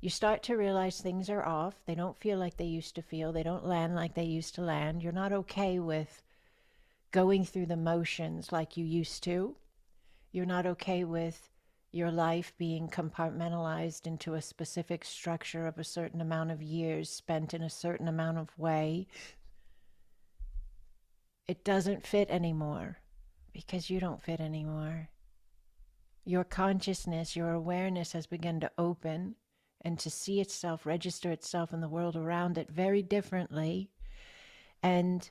You start to realize things are off. They don't feel like they used to feel. They don't land like they used to land. You're not okay with going through the motions like you used to. You're not okay with your life being compartmentalized into a specific structure of a certain amount of years spent in a certain amount of way. It doesn't fit anymore because you don't fit anymore. Your consciousness, your awareness has begun to open and to see itself, register itself in the world around it very differently. And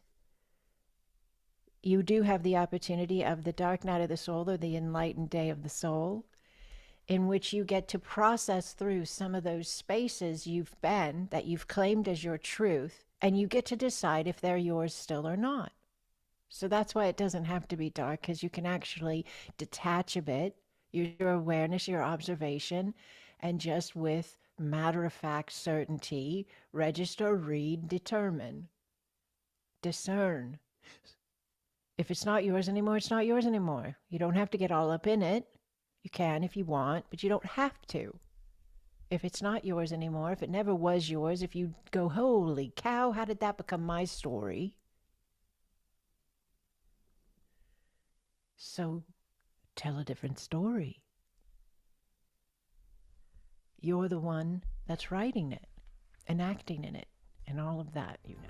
you do have the opportunity of the dark night of the soul, or the enlightened day of the soul, in which you get to process through some of those spaces you've been, that you've claimed as your truth, and you get to decide if they're yours still or not. So that's why it doesn't have to be dark, because you can actually detach a bit, your awareness, your observation, and just with matter-of-fact certainty, register, read, determine, discern. If it's not yours anymore, it's not yours anymore. You don't have to get all up in it. You can if you want, but you don't have to. If it's not yours anymore, if it never was yours, if you go, holy cow, how did that become my story? So tell a different story. You're the one that's writing it and acting in it and all of that, you know.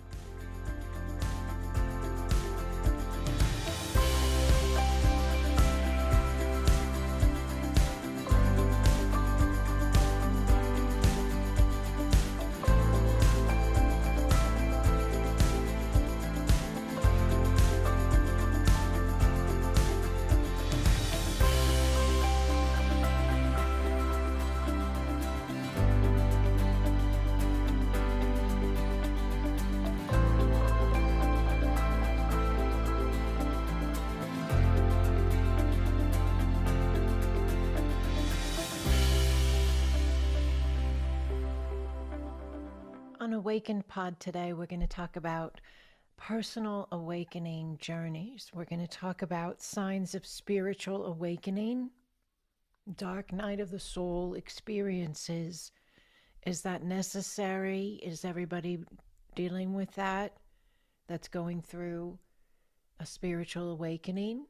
On AwakenPod today, we're going to talk about personal awakening journeys. We're going to talk about signs of spiritual awakening, dark night of the soul experiences. Is that necessary? Is everybody dealing with that? That's going through a spiritual awakening?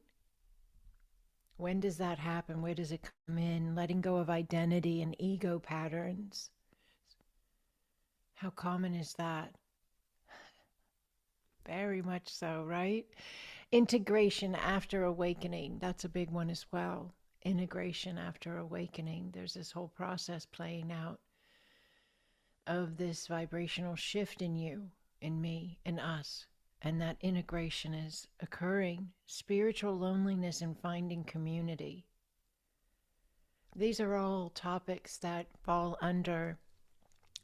When does that happen? Where does it come in? Letting go of identity and ego patterns. How common is that? Very much so, right? Integration after awakening. That's a big one as well. Integration after awakening. There's this whole process playing out of this vibrational shift in you, in me, in us. And that integration is occurring. Spiritual loneliness and finding community. These are all topics that fall under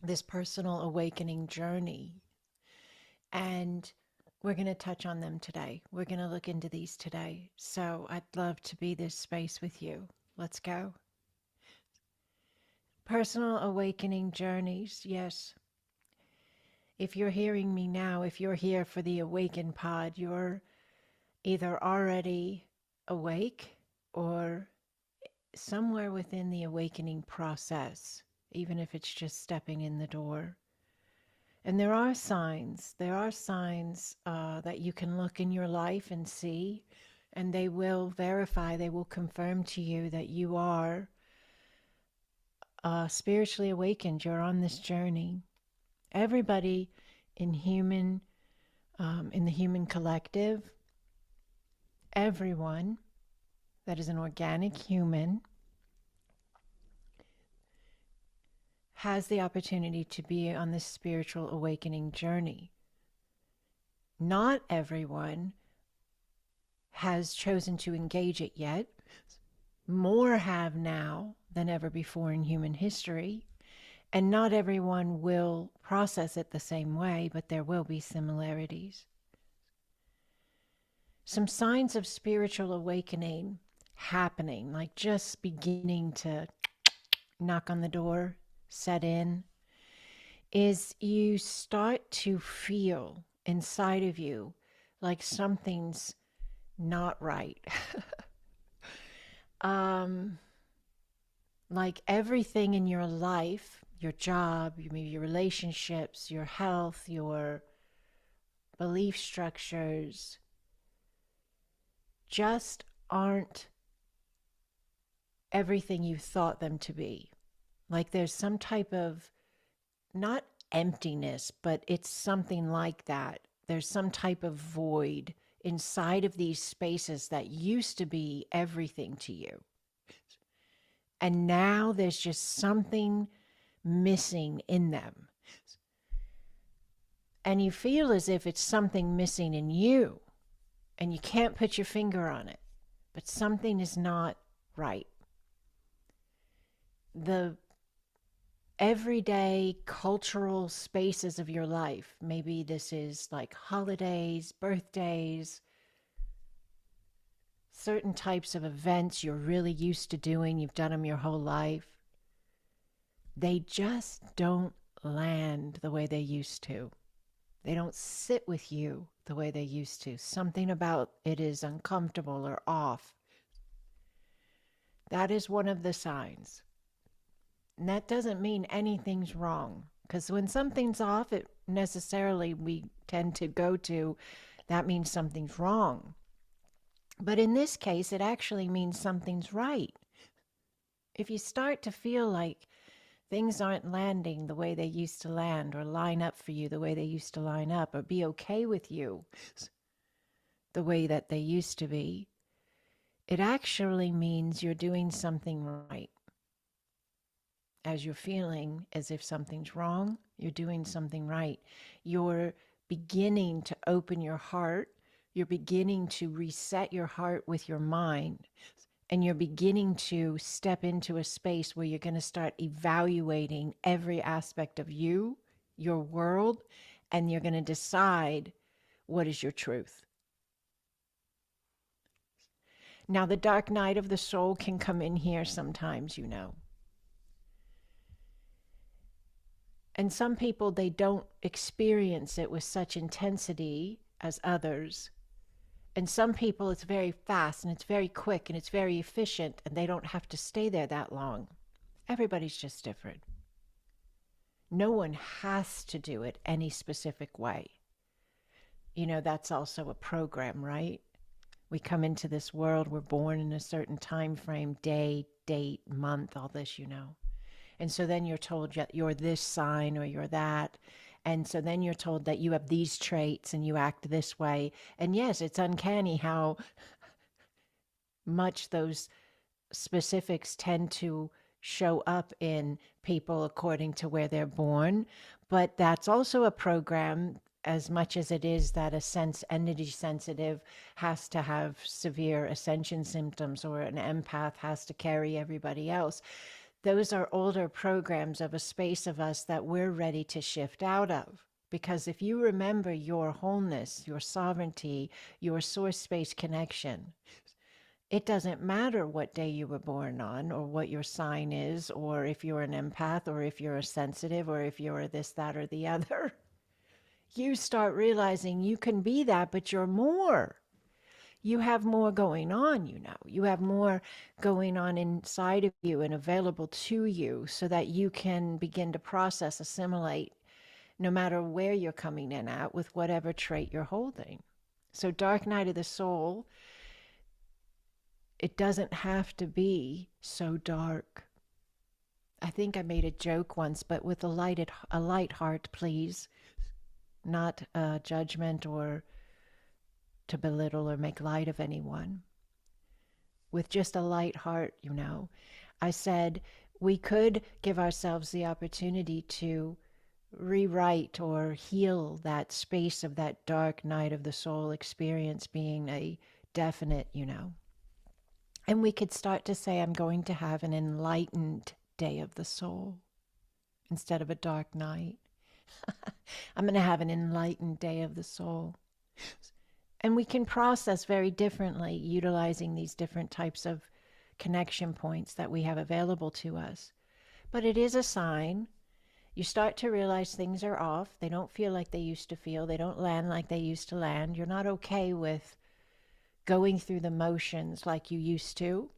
this personal awakening journey. And we're going to touch on them today. We're going to look into these today. So I'd love to be this space with you. Let's go. Personal awakening journeys, yes. If you're hearing me now, if you're here for the AwakenPod, you're either already awake or somewhere within the awakening process, even if it's just stepping in the door. And there are signs that you can look in your life and see, and they will verify, they will confirm to you that you are spiritually awakened. You're on this journey. Everybody in the human collective, everyone that is an organic human has the opportunity to be on this spiritual awakening journey. Not everyone has chosen to engage it yet. More have now than ever before in human history. And not everyone will process it the same way, but there will be similarities. Some signs of spiritual awakening happening, like just beginning to knock on the door, set in, is you start to feel inside of you like something's not right. Like everything in your life your job, maybe your relationships, your health, your belief structures just aren't everything you thought them to be. Like there's some type of, not emptiness, but it's something like that. There's some type of void inside of these spaces that used to be everything to you. And now there's just something missing in them. And you feel as if it's something missing in you, and you can't put your finger on it, but something is not right. The everyday cultural spaces of your life, maybe this is like holidays, birthdays, certain types of events you're really used to doing, you've done them your whole life, they just don't land the way they used to. They don't sit with you the way they used to. Something about it is uncomfortable or off. That is one of the signs. And that doesn't mean anything's wrong, because when something's off, it necessarily we tend to go to, that means something's wrong. But in this case, it actually means something's right. If you start to feel like things aren't landing the way they used to land, or line up for you the way they used to line up, or be okay with you the way that they used to be, it actually means you're doing something right. As you're feeling as if something's wrong, you're doing something right. You're beginning to open your heart. You're beginning to reset your heart with your mind. And you're beginning to step into a space where you're going to start evaluating every aspect of you, your world, and you're going to decide what is your truth. Now, the dark night of the soul can come in here sometimes, you know. And some people, they don't experience it with such intensity as others. And some people, it's very fast and it's very quick and it's very efficient, and they don't have to stay there that long. Everybody's just different. No one has to do it any specific way. You know, that's also a program, right? We come into this world, we're born in a certain time frame, day, date, month, all this, you know. And so then you're told you're this sign or you're that. And so then you're told that you have these traits and you act this way. And yes, it's uncanny how much those specifics tend to show up in people according to where they're born. But that's also a program, as much as it is that a energy sensitive has to have severe ascension symptoms, or an empath has to carry everybody else. Those are older programs of a space of us that we're ready to shift out of. Because if you remember your wholeness, your sovereignty, your source space connection, it doesn't matter what day you were born on, or what your sign is, or if you're an empath, or if you're a sensitive, or if you're this, that, or the other. You start realizing you can be that, but you're more. You have more going on, you know. You have more going on inside of you and available to you, so that you can begin to process, assimilate, no matter where you're coming in at with whatever trait you're holding. So dark night of the soul, it doesn't have to be so dark. I think I made a joke once, but with a light heart, please. Not judgment or to belittle or make light of anyone. With just a light heart, you know. I said we could give ourselves the opportunity to rewrite or heal that space of that dark night of the soul experience being a definite, you know. And we could start to say, I'm going to have an enlightened day of the soul instead of a dark night. I'm going to have an enlightened day of the soul. And we can process very differently utilizing these different types of connection points that we have available to us. But it is a sign. You start to realize things are off. They don't feel like they used to feel. They don't land like they used to land. You're not okay with going through the motions like you used to.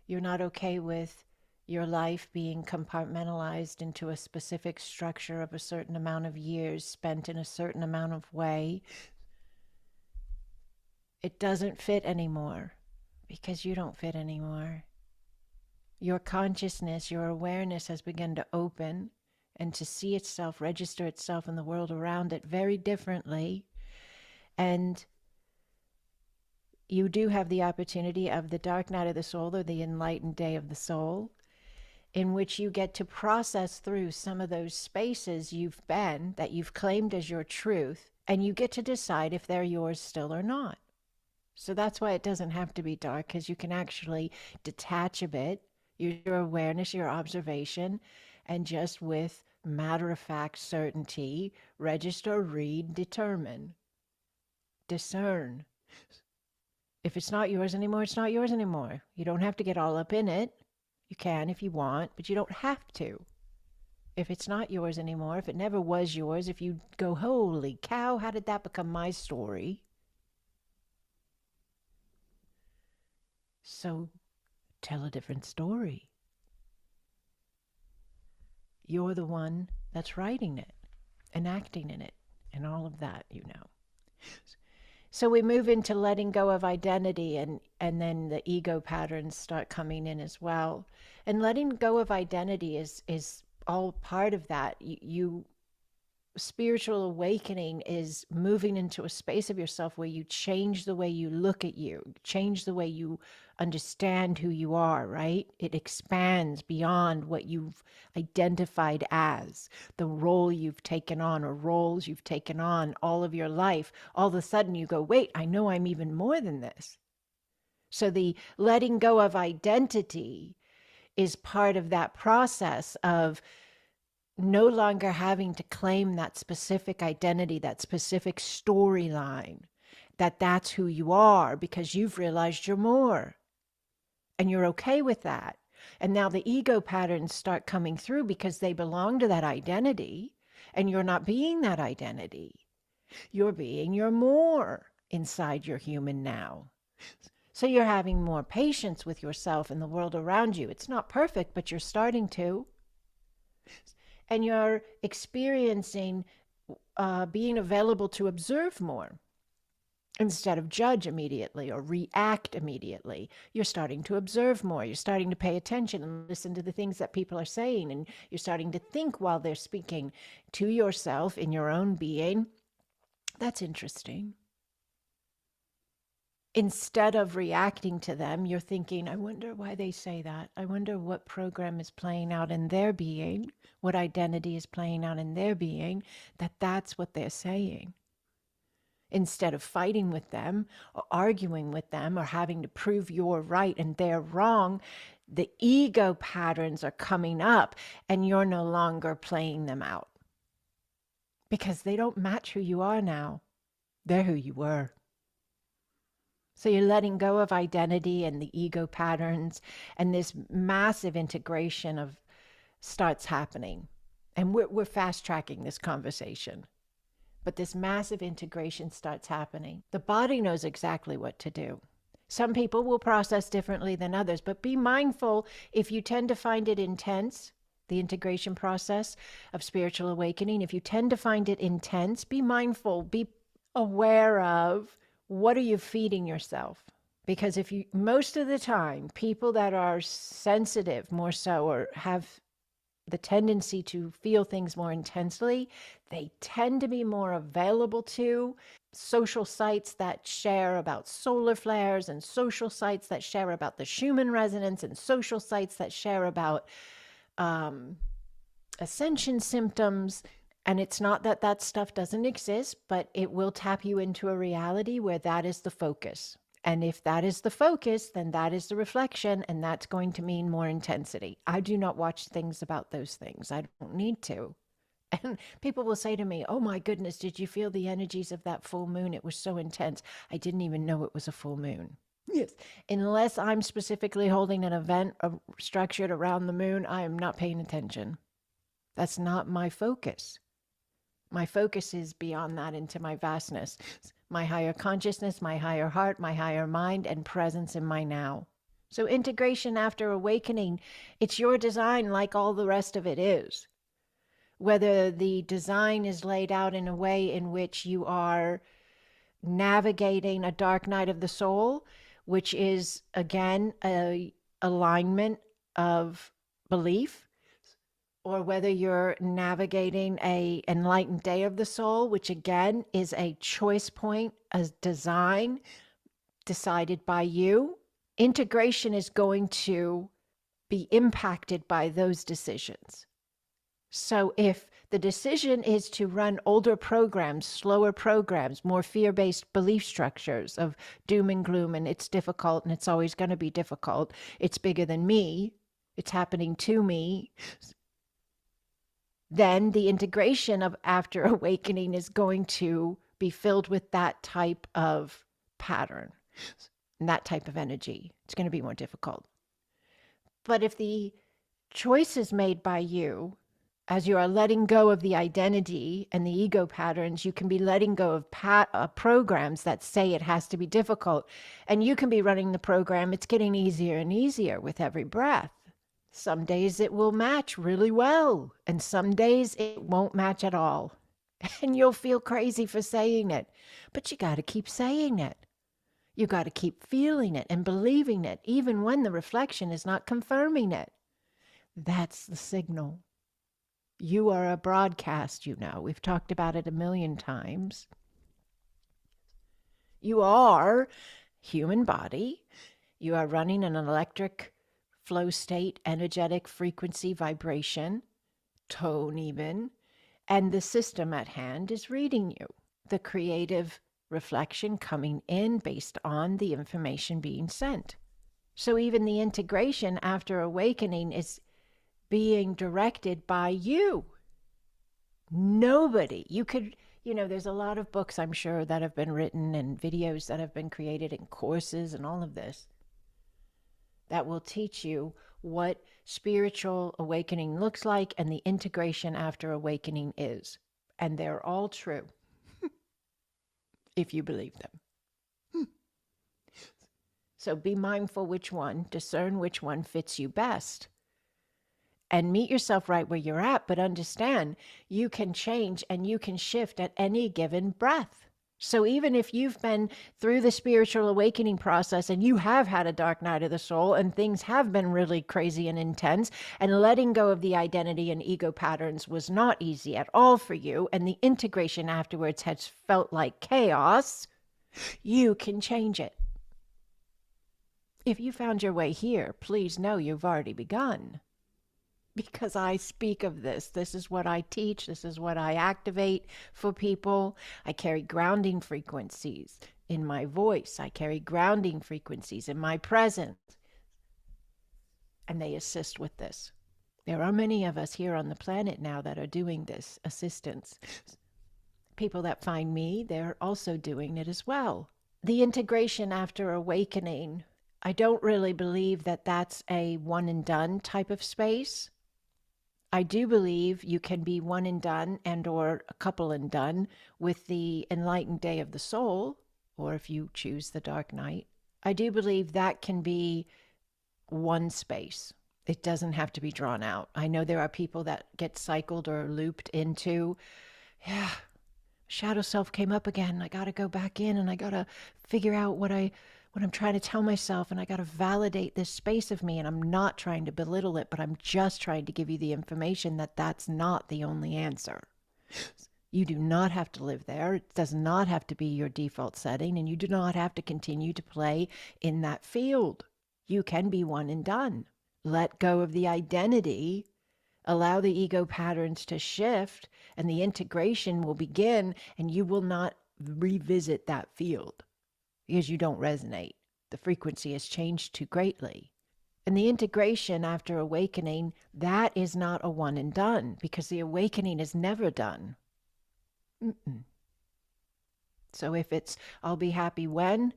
You're not okay with your life being compartmentalized into a specific structure of a certain amount of years spent in a certain amount of way, it doesn't fit anymore because you don't fit anymore. Your consciousness, your awareness has begun to open and to see itself, register itself in the world around it very differently. And you do have the opportunity of the dark night of the soul, or the enlightened day of the soul, in which you get to process through some of those spaces you've been, that you've claimed as your truth, and you get to decide if they're yours still or not. So that's why it doesn't have to be dark, because you can actually detach a bit, your awareness, your observation, and just with matter-of-fact certainty, register, read, determine, discern. If it's not yours anymore, it's not yours anymore. You don't have to get all up in it. You can if you want, but you don't have to. If it's not yours anymore, if it never was yours, if you go, holy cow, how did that become my story? So tell a different story. You're the one that's writing it and acting in it and all of that, you know. So we move into letting go of identity, and then the ego patterns start coming in as well. And letting go of identity is all part of that. Spiritual awakening is moving into a space of yourself where you change the way you look at you, change the way you understand who you are, right? It expands beyond what you've identified as, the role you've taken on or roles you've taken on all of your life. All of a sudden you go, wait, I know I'm even more than this. So the letting go of identity is part of that process of no longer having to claim that specific identity, that specific storyline, that's who you are, because you've realized you're more. And you're okay with that. And now the ego patterns start coming through because they belong to that identity, and you're not being that identity. You're being your more inside your human now. So you're having more patience with yourself and the world around you. It's not perfect, but you're starting to. And you're experiencing being available to observe more instead of judge immediately or react immediately. You're starting to observe more. You're starting to pay attention and listen to the things that people are saying, and you're starting to think while they're speaking to yourself in your own being. That's interesting. Instead of reacting to them, you're thinking, I wonder why they say that. I wonder what program is playing out in their being, what identity is playing out in their being, that's what they're saying. Instead of fighting with them or arguing with them or having to prove you're right and they're wrong, the ego patterns are coming up and you're no longer playing them out. Because they don't match who you are now. They're who you were. So you're letting go of identity and the ego patterns, and this massive integration starts happening. And we're fast tracking this conversation. But this massive integration starts happening. The body knows exactly what to do. Some people will process differently than others, but be mindful if you tend to find it intense, the integration process of spiritual awakening. If you tend to find it intense, be mindful, be aware of what are you feeding yourself? Because most of the time, people that are sensitive more so, or have the tendency to feel things more intensely, they tend to be more available to social sites that share about solar flares, and social sites that share about the Schumann resonance, and social sites that share about ascension symptoms. And it's not that stuff doesn't exist, but it will tap you into a reality where that is the focus. And if that is the focus, then that is the reflection, and that's going to mean more intensity. I do not watch things about those things. I don't need to. And people will say to me, oh my goodness, did you feel the energies of that full moon? It was so intense. I didn't even know it was a full moon. Yes. Unless I'm specifically holding an event structured around the moon, I am not paying attention. That's not my focus. My focus is beyond that, into my vastness, my higher consciousness, my higher heart, my higher mind, and presence in my now. So integration after awakening, it's your design like all the rest of it is. Whether the design is laid out in a way in which you are navigating a dark night of the soul, which is again a alignment of belief, or whether you're navigating a enlightened day of the soul, which again is a choice point, a design decided by you. Integration is going to be impacted by those decisions. So if the decision is to run older programs, slower programs, more fear-based belief structures of doom and gloom, and it's difficult and it's always going to be difficult, it's bigger than me, it's happening to me, then the integration of after awakening is going to be filled with that type of pattern and that type of energy. It's going to be more difficult. But if the choice is made by you, as you are letting go of the identity and the ego patterns, you can be letting go of programs that say it has to be difficult. And you can be running the program. It's getting easier and easier with every breath. Some days it will match really well, and some days it won't match at all. And you'll feel crazy for saying it, but you got to keep saying it. You got to keep feeling it and believing it, even when the reflection is not confirming it. That's the signal. You are a broadcast, you know. We've talked about it a million times. You are human body. You are running an electric flow state, energetic frequency, vibration, tone even, and the system at hand is reading you. The creative reflection coming in based on the information being sent. So even the integration after awakening is being directed by you. Nobody. You could, there's a lot of books, I'm sure, that have been written and videos that have been created and courses and all of this that will teach you what spiritual awakening looks like and the integration after awakening is. And they're all true if you believe them. So be mindful which one, discern which one fits you best. And meet yourself right where you're at, but understand you can change and you can shift at any given breath. So even if you've been through the spiritual awakening process and you have had a dark night of the soul and things have been really crazy and intense, and letting go of the identity and ego patterns was not easy at all for you, and the integration afterwards has felt like chaos, you can change it. If you found your way here, please know you've already begun. Because I speak of this. This is what I teach. This is what I activate for people. I carry grounding frequencies in my voice. I carry grounding frequencies in my presence. And they assist with this. There are many of us here on the planet now that are doing this assistance. People that find me, they're also doing it as well. The integration after awakening, I don't really believe that that's a one and done type of space. I do believe you can be one and done and or a couple and done with the enlightened day of the soul, or if you choose the dark night. I do believe that can be one space. It doesn't have to be drawn out. I know there are people that get cycled or looped into, shadow self came up again. I got to go back in and I got to figure out what I'm trying to tell myself, and I got to validate this space of me. And I'm not trying to belittle it, but I'm just trying to give you the information that that's not the only answer. You do not have to live there. It does not have to be your default setting, and you do not have to continue to play in that field. You can be one and done. Let go of the identity, allow the ego patterns to shift, and the integration will begin, and you will not revisit that field. Because you don't resonate. The frequency has changed too greatly. And the integration after awakening, that is not a one and done, because the awakening is never done. So if it's, I'll be happy when,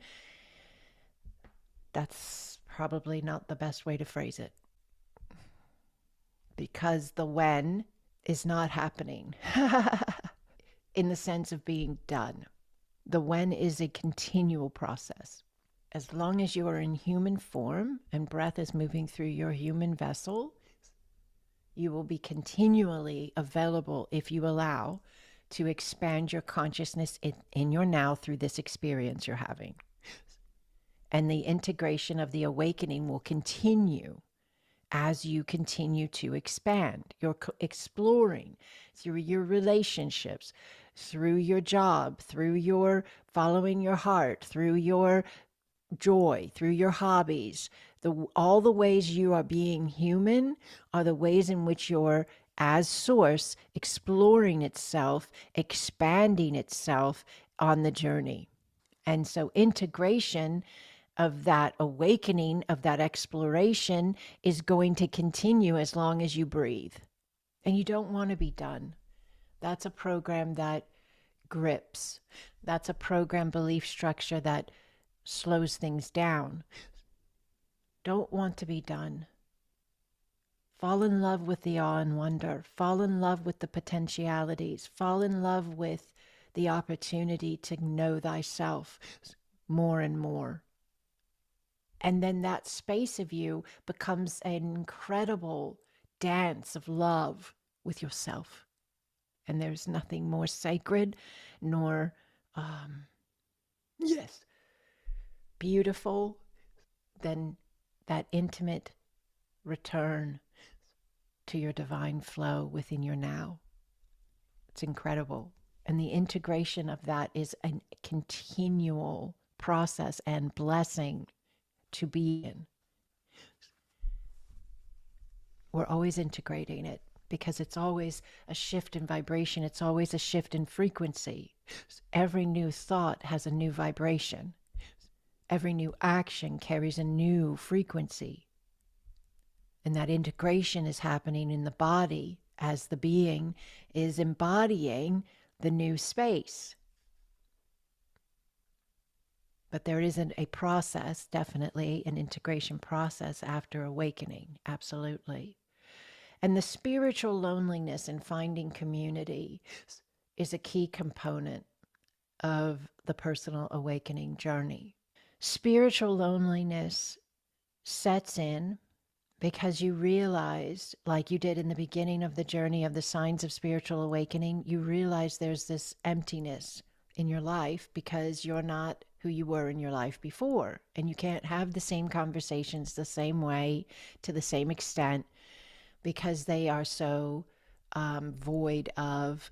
that's probably not the best way to phrase it. Because the when is not happening in the sense of being done. The when is a continual process. as long as you are in human form and breath is moving through your human vessel, you will be continually available, if you allow, to expand your consciousness in your now through this experience you're having. And the integration of the awakening will continue as you continue to expand. You're exploring through your relationships, through your job, through your following your heart, through your joy, through your hobbies. All the ways you are being human are the ways in which you're, as source, exploring itself, expanding itself on the journey. And so integration of that awakening, of that exploration, is going to continue as long as you breathe. And you don't want to be done. That's a program that grips. That's a program belief structure that slows things down. Don't want to be done. Fall in love with the awe and wonder. Fall in love with the potentialities. Fall in love with the opportunity to know thyself more and more. And then that space of you becomes an incredible dance of love with yourself. And there's nothing more sacred nor, beautiful than that intimate return to your divine flow within your now. It's incredible. And the integration of that is a continual process and blessing to be in. We're always integrating it because it's always a shift in vibration. It's always a shift in frequency. Every new thought has a new vibration. Every new action carries a new frequency. And that integration is happening in the body as the being is embodying the new space. But there isn't a process, definitely an integration process after awakening, absolutely. And the spiritual loneliness in finding community is a key component of the personal awakening journey. Spiritual loneliness sets in because you realize, like you did in the beginning of the journey of the signs of spiritual awakening, you realize there's this emptiness in your life because you're not who you were in your life before. And you can't have the same conversations the same way to the same extent because they are so void of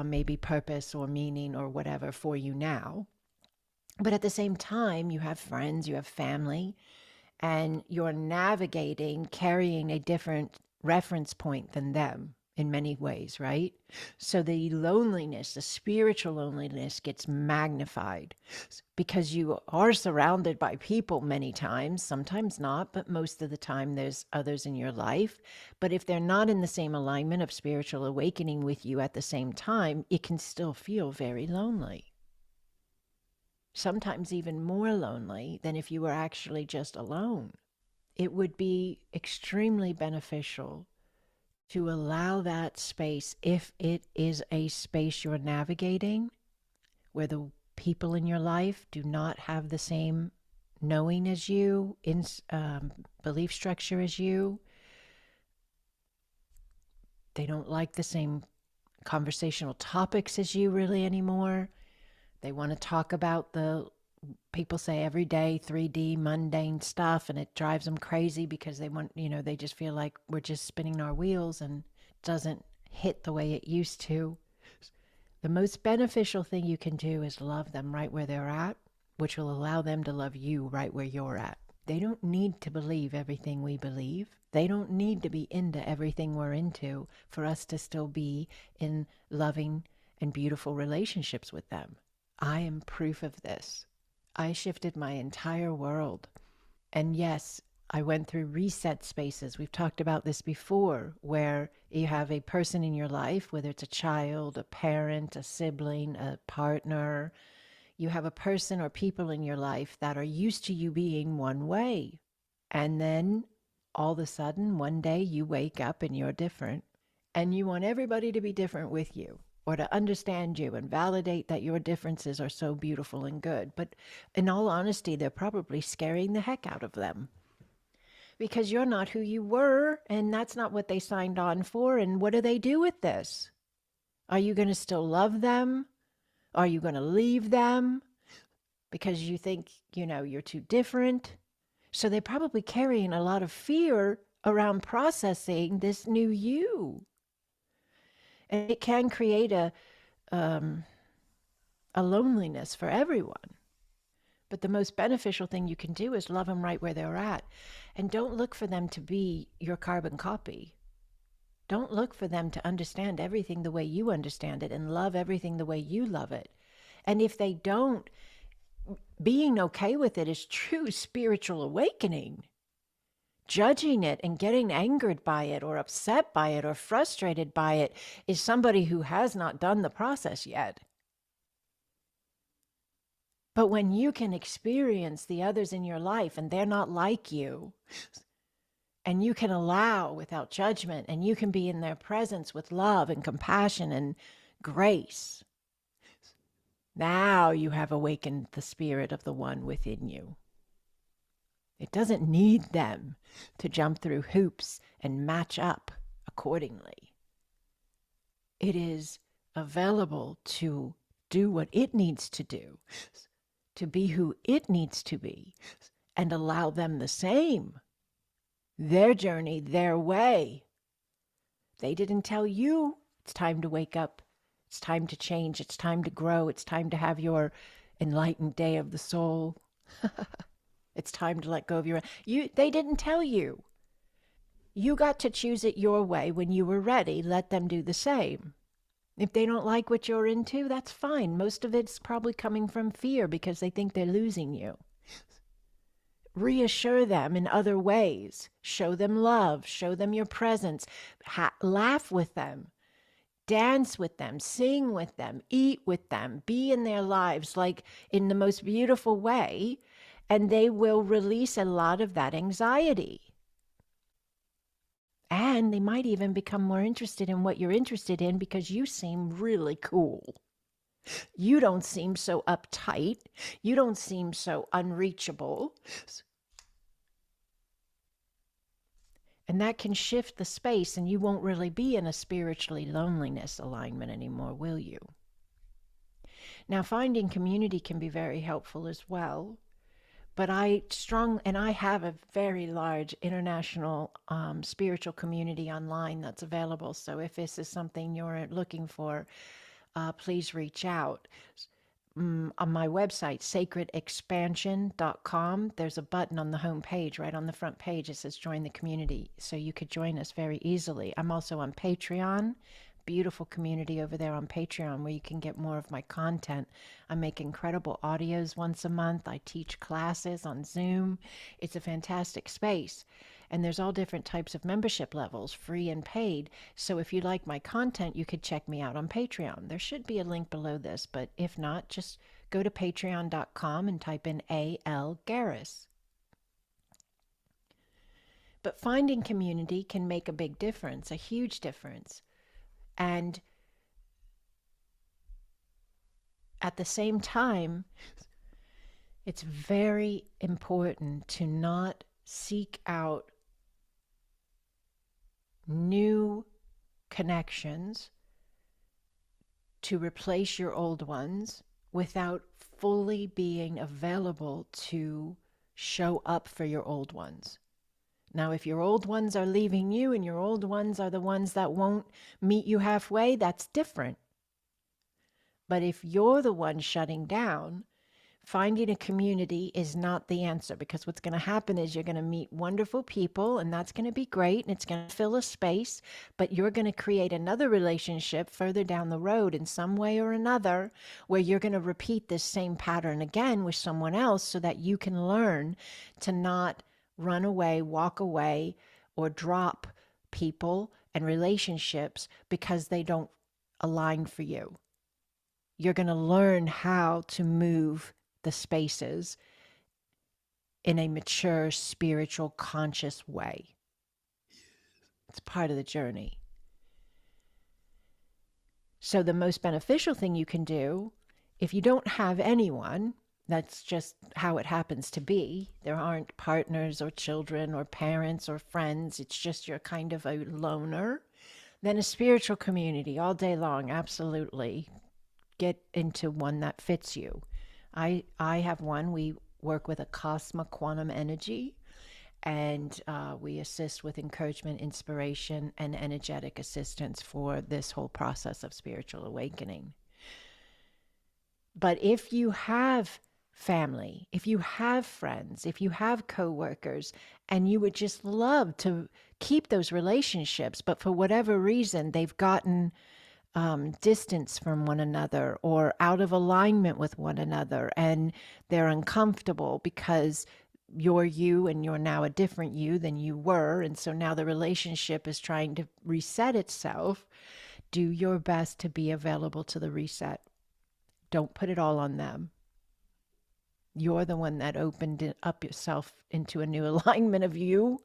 maybe purpose or meaning or whatever for you now. But at the same time, you have friends, you have family, and you're navigating, carrying a different reference point than them in many ways, right? So the loneliness, the spiritual loneliness gets magnified because you are surrounded by people many times, sometimes not, but most of the time there's others in your life. But if they're not in the same alignment of spiritual awakening with you at the same time, it can still feel very lonely. Sometimes even more lonely than if you were actually just alone. It would be extremely beneficial to allow that space, if it is a space you're navigating, where the people in your life do not have the same knowing as you, belief structure as you. They don't like the same conversational topics as you really anymore. They want to talk about people say everyday 3D mundane stuff, and it drives them crazy because they just feel like we're just spinning our wheels and it doesn't hit the way it used to. The most beneficial thing you can do is love them right where they're at, which will allow them to love you right where you're at. They don't need to believe everything we believe. They don't need to be into everything we're into for us to still be in loving and beautiful relationships with them. I am proof of this. I shifted my entire world. And yes, I went through reset spaces. We've talked about this before, where you have a person in your life, whether it's a child, a parent, a sibling, a partner. You have a person or people in your life that are used to you being one way. And then all of a sudden, one day you wake up and you're different. And you want everybody to be different with you. or to understand you and validate that your differences are so beautiful and good. But in all honesty, they're probably scaring the heck out of them because you're not who you were, and that's not what they signed on for. And what do they do with this? Are you going to still love them? Are you going to leave them because you think, you're too different? So they're probably carrying a lot of fear around processing this new you. And it can create a loneliness for everyone. But the most beneficial thing you can do is love them right where they're at. And don't look for them to be your carbon copy. Don't look for them to understand everything the way you understand it and love everything the way you love it. And if they don't, being okay with it is true spiritual awakening. Judging it and getting angered by it or upset by it or frustrated by it is somebody who has not done the process yet. But when you can experience the others in your life and they're not like you, and you can allow without judgment, and you can be in their presence with love and compassion and grace, now you have awakened the spirit of the one within you. It doesn't need them to jump through hoops and match up accordingly. It is available to do what it needs to do, to be who it needs to be, and allow them the same. Their journey, their way. They didn't tell you it's time to wake up. It's time to change. It's time to grow. It's time to have your enlightened day of the soul. It's time to let go of they didn't tell you. You got to choose it your way when you were ready. Let them do the same. If they don't like what you're into, that's fine. Most of it's probably coming from fear because they think they're losing you. Reassure them in other ways. Show them love. Show them your presence. Laugh with them. Dance with them. Sing with them. Eat with them. Be in their lives like in the most beautiful way. And they will release a lot of that anxiety. And they might even become more interested in what you're interested in because you seem really cool. You don't seem so uptight. You don't seem so unreachable. And that can shift the space, and you won't really be in a spiritually loneliness alignment anymore, will you? Now, finding community can be very helpful as well. But I have a very large international spiritual community online that's available. So if this is something you're looking for, please reach out. On my website, sacredexpansion.com, there's a button on the home page, right on the front page. It says join the community. So you could join us very easily. I'm also on Patreon. Beautiful community over there on Patreon where you can get more of my content. I make incredible audios once a month. I teach classes on Zoom. It's a fantastic space. And there's all different types of membership levels, free and paid. So if you like my content, you could check me out on Patreon. There should be a link below this, but if not, just go to patreon.com and type in A.L. Garris. But finding community can make a big difference, a huge difference. And at the same time, it's very important to not seek out new connections to replace your old ones without fully being available to show up for your old ones. Now, if your old ones are leaving you and your old ones are the ones that won't meet you halfway, that's different. But if you're the one shutting down, finding a community is not the answer, because what's going to happen is you're going to meet wonderful people, and that's going to be great, and it's going to fill a space, but you're going to create another relationship further down the road in some way or another where you're going to repeat this same pattern again with someone else so that you can learn to not run away, walk away, or drop people and relationships because they don't align for you. You're going to learn how to move the spaces in a mature, spiritual, conscious way. It's part of the journey. So the most beneficial thing you can do, if you don't have anyone, that's just how it happens to be. There aren't partners or children or parents or friends. It's just you're kind of a loner. Then a spiritual community all day long, absolutely. Get into one that fits you. I have one. We work with Acasma quantum energy, and we assist with encouragement, inspiration, and energetic assistance for this whole process of spiritual awakening. But if you have family, if you have friends, if you have coworkers, and you would just love to keep those relationships, but for whatever reason they've gotten distance from one another or out of alignment with one another, and they're uncomfortable because you're you and you're now a different you than you were, and so now the relationship is trying to reset itself. Do your best to be available to the reset. Don't put it all on them. You're the one that opened up yourself into a new alignment of you.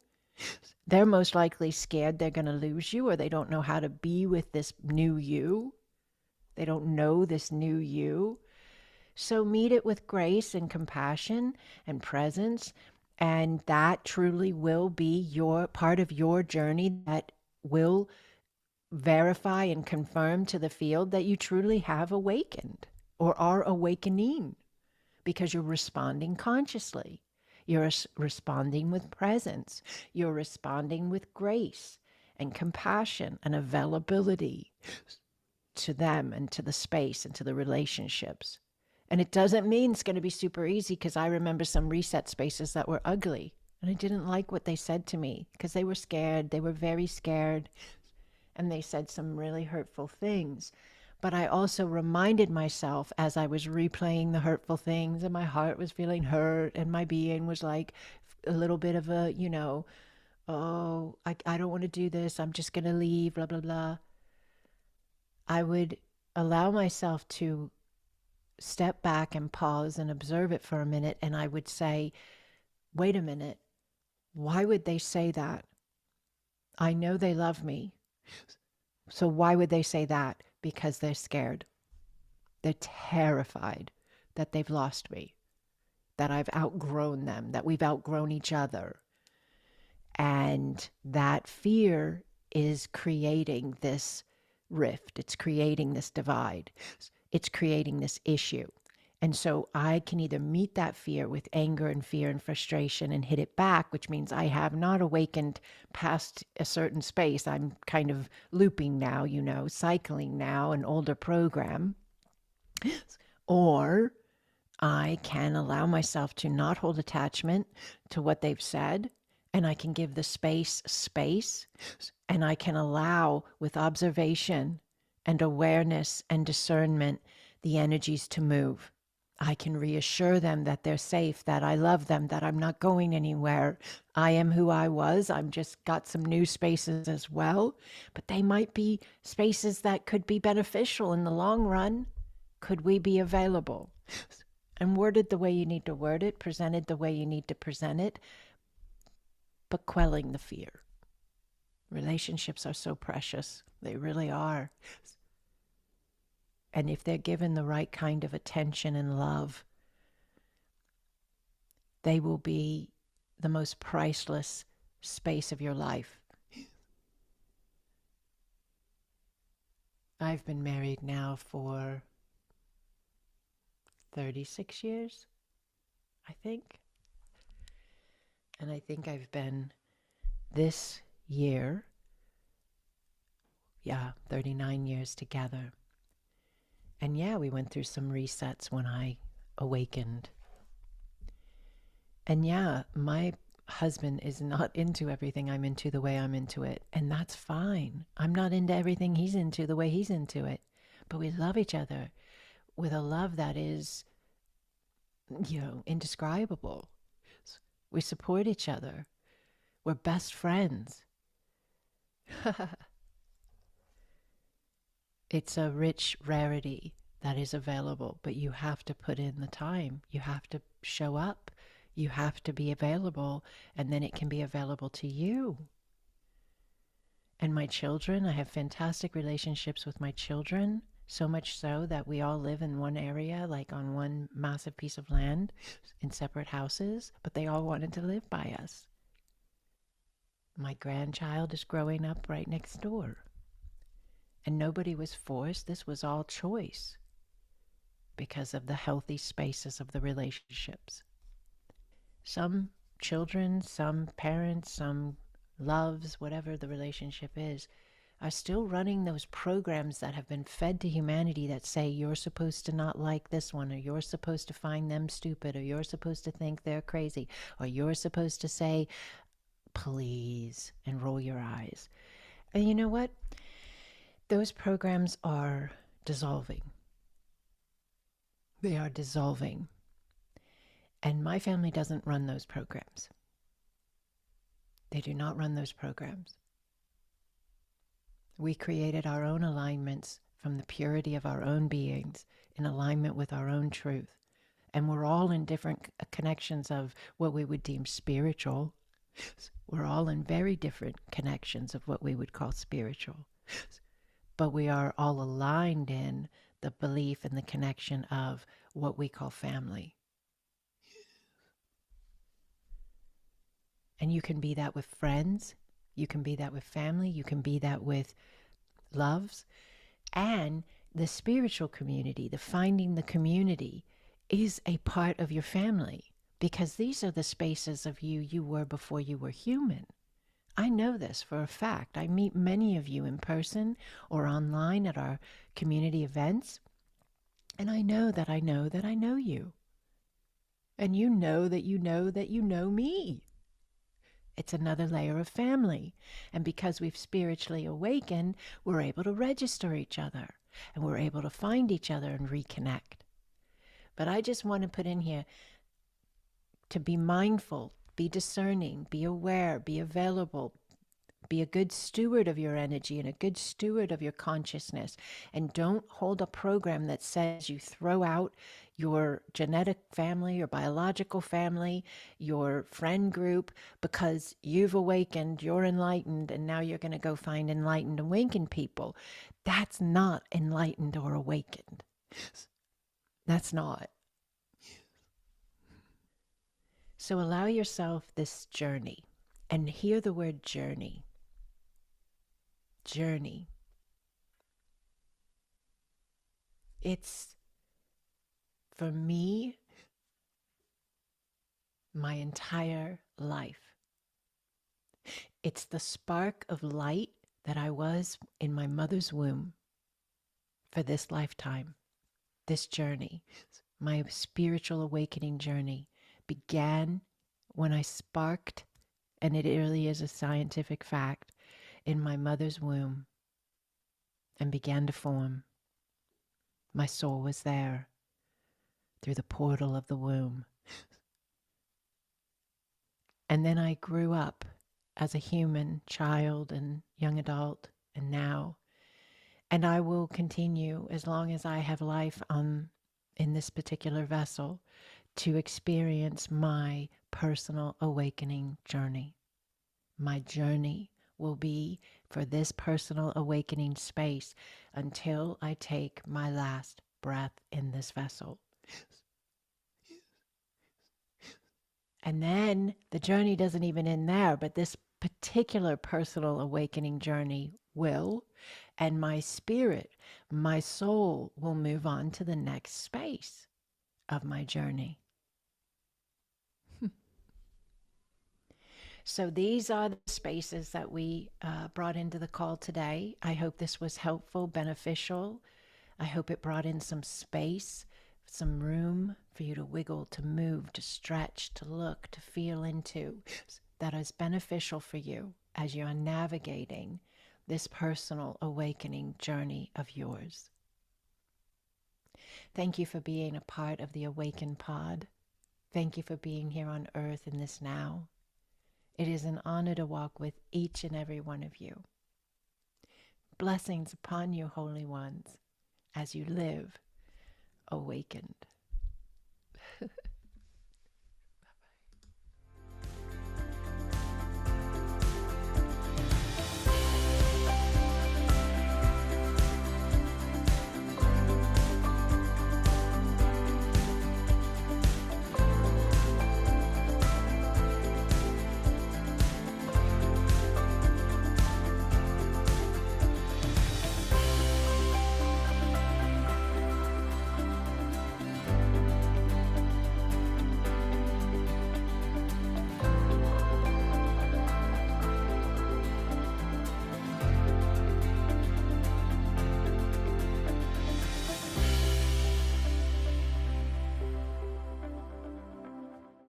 They're most likely scared they're going to lose you, or they don't know how to be with this new you. They don't know this new you. So meet it with grace and compassion and presence, and that truly will be your part of your journey that will verify and confirm to the field that you truly have awakened or are awakening, because you're responding consciously. You're responding with presence. You're responding with grace and compassion and availability to them and to the space and to the relationships. And it doesn't mean it's going to be super easy, because I remember some reset spaces that were ugly. And I didn't like what they said to me because they were scared. They were very scared. And they said some really hurtful things. But I also reminded myself as I was replaying the hurtful things, and my heart was feeling hurt, and my being was like a little bit of a, oh, I don't want to do this. I'm just going to leave, blah, blah, blah. I would allow myself to step back and pause and observe it for a minute. And I would say, wait a minute. Why would they say that? I know they love me. So why would they say that? Because they're scared. They're terrified that they've lost me, that I've outgrown them, that we've outgrown each other. And that fear is creating this rift. It's creating this divide. It's creating this issue. And so I can either meet that fear with anger and fear and frustration and hit it back, which means I have not awakened past a certain space. I'm kind of looping now, cycling now, an older program. Or I can allow myself to not hold attachment to what they've said, and I can give the space, and I can allow, with observation and awareness and discernment, the energies to move. I can reassure them that they're safe, that I love them, that I'm not going anywhere. I am who I was. I've just got some new spaces as well, but they might be spaces that could be beneficial in the long run. Could we be available? And worded the way you need to word it, presented the way you need to present it, but quelling the fear. Relationships are so precious. They really are. And if they're given the right kind of attention and love, they will be the most priceless space of your life. I've been married now for 36 years, I think. And I think I've been this year, 39 years together. And we went through some resets when I awakened. And my husband is not into everything I'm into the way I'm into it. And that's fine. I'm not into everything he's into the way he's into it. But we love each other with a love that is, indescribable. We support each other. We're best friends. It's a rich rarity that is available, but you have to put in the time. You have to show up. You have to be available, and then it can be available to you. And my children, I have fantastic relationships with my children, so much so that we all live in one area, like on one massive piece of land in separate houses, but they all wanted to live by us. My grandchild is growing up right next door. And nobody was forced. This was all choice because of the healthy spaces of the relationships. Some children, some parents, some loves, whatever the relationship is, are still running those programs that have been fed to humanity that say you're supposed to not like this one, or you're supposed to find them stupid, or you're supposed to think they're crazy, or you're supposed to say, please, and roll your eyes. And you know what? Those programs are dissolving. They are dissolving. And my family doesn't run those programs. They do not run those programs. We created our own alignments from the purity of our own beings in alignment with our own truth. And we're all in different connections of what we would deem spiritual. We're all in very different connections of what we would call spiritual. But we are all aligned in the belief and the connection of what we call family. And you can be that with friends, you can be that with family, you can be that with loves. And the spiritual community, the finding the community, is a part of your family, because these are the spaces of you were before you were human. I know this for a fact. I meet many of you in person or online at our community events, and I know that I know that I know you. And you know that you know that you know me. It's another layer of family. And because we've spiritually awakened, we're able to register each other, and we're able to find each other and reconnect. But I just want to put in here to be mindful, be discerning, be aware, be available, be a good steward of your energy and a good steward of your consciousness. And don't hold a program that says you throw out your genetic family, your biological family, your friend group, because you've awakened, you're enlightened, and now you're going to go find enlightened, awakened people. That's not enlightened or awakened. That's not. So allow yourself this journey, and hear the word journey. Journey. It's, for me, my entire life. It's the spark of light that I was in my mother's womb for this lifetime. This journey, my spiritual awakening journey, began when I sparked, and it really is a scientific fact, in my mother's womb and began to form. My soul was there through the portal of the womb. And then I grew up as a human, child and young adult, and now. And I will continue as long as I have life in this particular vessel to experience my personal awakening journey. My journey will be for this personal awakening space until I take my last breath in this vessel. And then the journey doesn't even end there, but this particular personal awakening journey will, and my spirit, my soul will move on to the next space of my journey. So these are the spaces that we brought into the call today. I hope this was helpful, beneficial. I hope it brought in some space, some room for you to wiggle, to move, to stretch, to look, to feel into, that is beneficial for you as you are navigating this personal awakening journey of yours. Thank you for being a part of the AwakenPod. Thank you for being here on earth in this now. It is an honor to walk with each and every one of you. Blessings upon you, holy ones, as you live awakened.